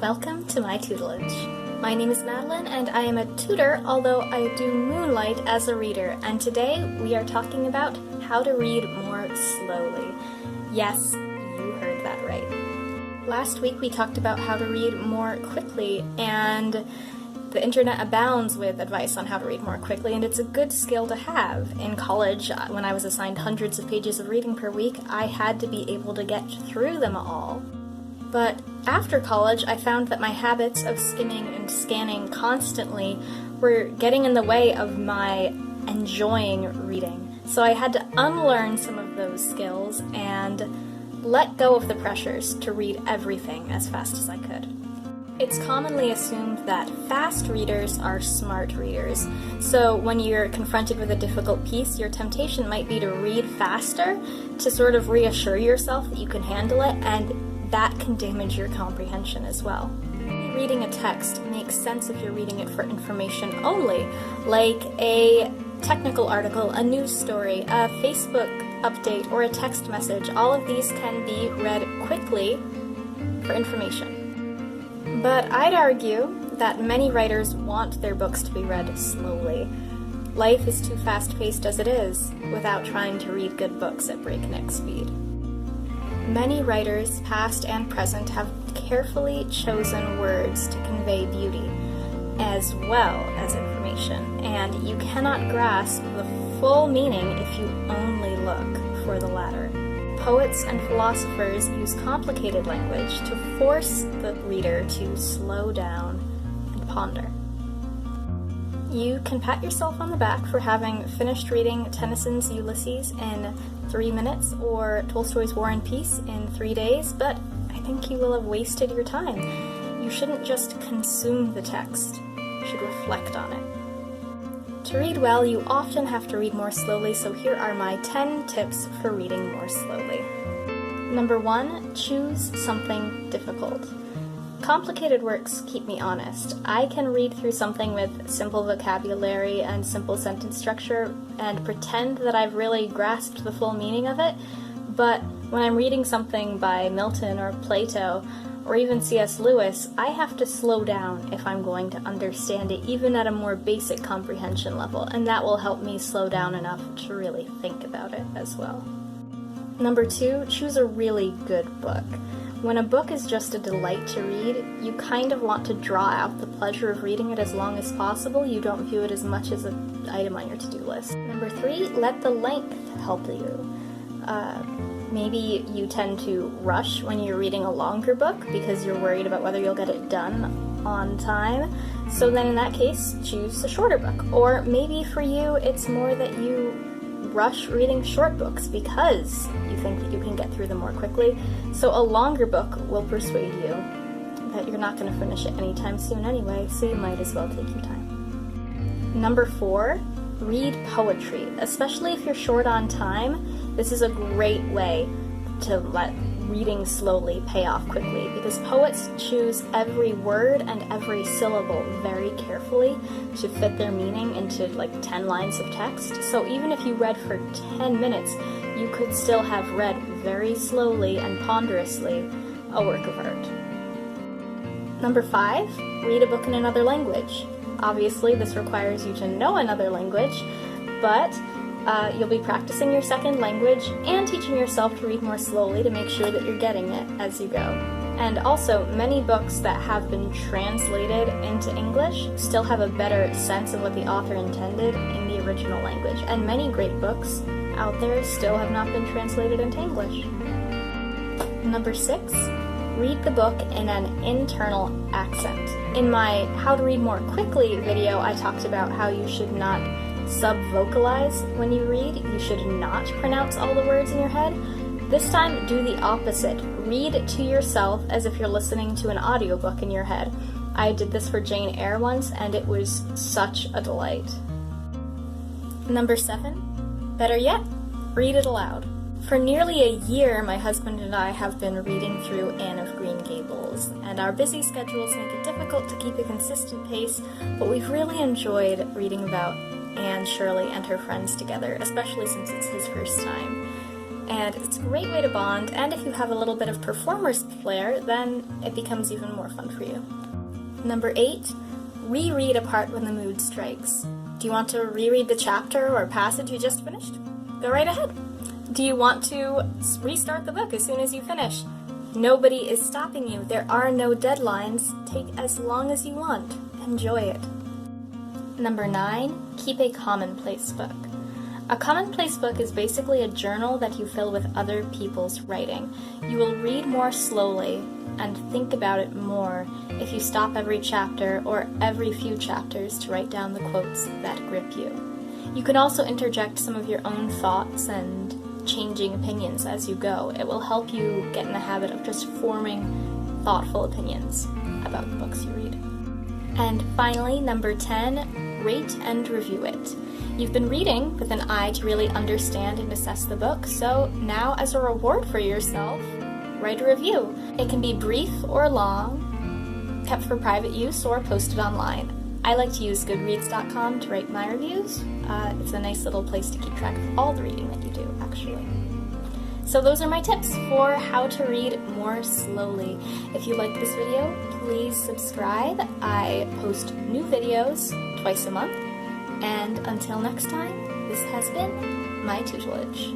Welcome to my tutelage. My name is Madeline and I am a tutor, although I do moonlight as a reader, and today we are talking about how to read more slowly. Yes, you heard that right. Last week we talked about how to read more quickly, and the internet abounds with advice on how to read more quickly, and it's a good skill to have. In college, when I was assigned hundreds of pages of reading per week, I had to be able to get through them all. But after college, I found that my habits of skimming and scanning constantly were getting in the way of my enjoying reading. So I had to unlearn some of those skills and let go of the pressures to read everything as fast as I could. It's commonly assumed that fast readers are smart readers. So when you're confronted with a difficult piece, your temptation might be to read faster to sort of reassure yourself that you can handle it, and that can damage your comprehension as well. Reading a text makes sense if you're reading it for information only, like a technical article, a news story, a Facebook update, or a text message. All of these can be read quickly for information. But I'd argue that many writers want their books to be read slowly. Life is too fast-paced as it is, without trying to read good books at breakneck speed. Many writers, past and present, have carefully chosen words to convey beauty, as well as information, and you cannot grasp the full meaning if you only look for the latter. Poets and philosophers use complicated language to force the reader to slow down and ponder. You can pat yourself on the back for having finished reading Tennyson's Ulysses in 3 minutes or Tolstoy's War and Peace in 3 days, but I think you will have wasted your time. You shouldn't just consume the text, you should reflect on it. To read well, you often have to read more slowly, so here are my 10 tips for reading more slowly. Number 1, choose something difficult. Complicated works keep me honest. I can read through something with simple vocabulary and simple sentence structure and pretend that I've really grasped the full meaning of it, but when I'm reading something by Milton or Plato or even C.S. Lewis, I have to slow down if I'm going to understand it, even at a more basic comprehension level, and that will help me slow down enough to really think about it as well. Number 2, choose a really good book. When a book is just a delight to read, you kind of want to draw out the pleasure of reading it as long as possible. You don't view it as much as an item on your to-do list. Number 3, let the length help you. Maybe you tend to rush when you're reading a longer book because you're worried about whether you'll get it done on time. So then in that case, choose a shorter book. Or maybe for you, it's more that you rush reading short books because you think that you can get through them more quickly. So a longer book will persuade you that you're not going to finish it anytime soon anyway, so you might as well take your time. Number 4, read poetry. Especially if you're short on time, this is a great way to let reading slowly pay off quickly, because poets choose every word and every syllable very carefully to fit their meaning into like 10 lines of text. So even if you read for 10 minutes, you could still have read very slowly and ponderously a work of art. Number 5, read a book in another language. Obviously, this requires you to know another language, but you'll be practicing your second language and teaching yourself to read more slowly to make sure that you're getting it as you go. And also, many books that have been translated into English still have a better sense of what the author intended in the original language, and many great books out there still have not been translated into English. Number 6, read the book in an internal accent. In my How to Read More Quickly video, I talked about how you should not sub-vocalize when you read. You should not pronounce all the words in your head. This time, do the opposite. Read to yourself as if you're listening to an audiobook in your head. I did this for Jane Eyre once, and it was such a delight. Number 7, better yet, read it aloud. For nearly a year, my husband and I have been reading through Anne of Green Gables, and our busy schedules make it difficult to keep a consistent pace, but we've really enjoyed reading about Anne Shirley and her friends together, especially since it's his first time. and it's a great way to bond, and if you have a little bit of performer's flair, then it becomes even more fun for you. Number 8, reread a part when the mood strikes. Do you want to reread the chapter or passage you just finished? Go right ahead. Do you want to restart the book as soon as you finish? Nobody is stopping you. There are no deadlines. Take as long as you want. Enjoy it. Number 9, keep a commonplace book. A commonplace book is basically a journal that you fill with other people's writing. You will read more slowly and think about it more if you stop every chapter or every few chapters to write down the quotes that grip you. You can also interject some of your own thoughts and changing opinions as you go. It will help you get in the habit of just forming thoughtful opinions about the books you read. And finally, number 10, rate and review it. You've been reading with an eye to really understand and assess the book, so now as a reward for yourself, write a review. It can be brief or long, kept for private use, or posted online. I like to use Goodreads.com to write my reviews. It's a nice little place to keep track of all the reading that you do, actually. So those are my tips for how to read more slowly. If you like this video, please subscribe. I post new videos twice a month. And until next time, this has been my tutelage.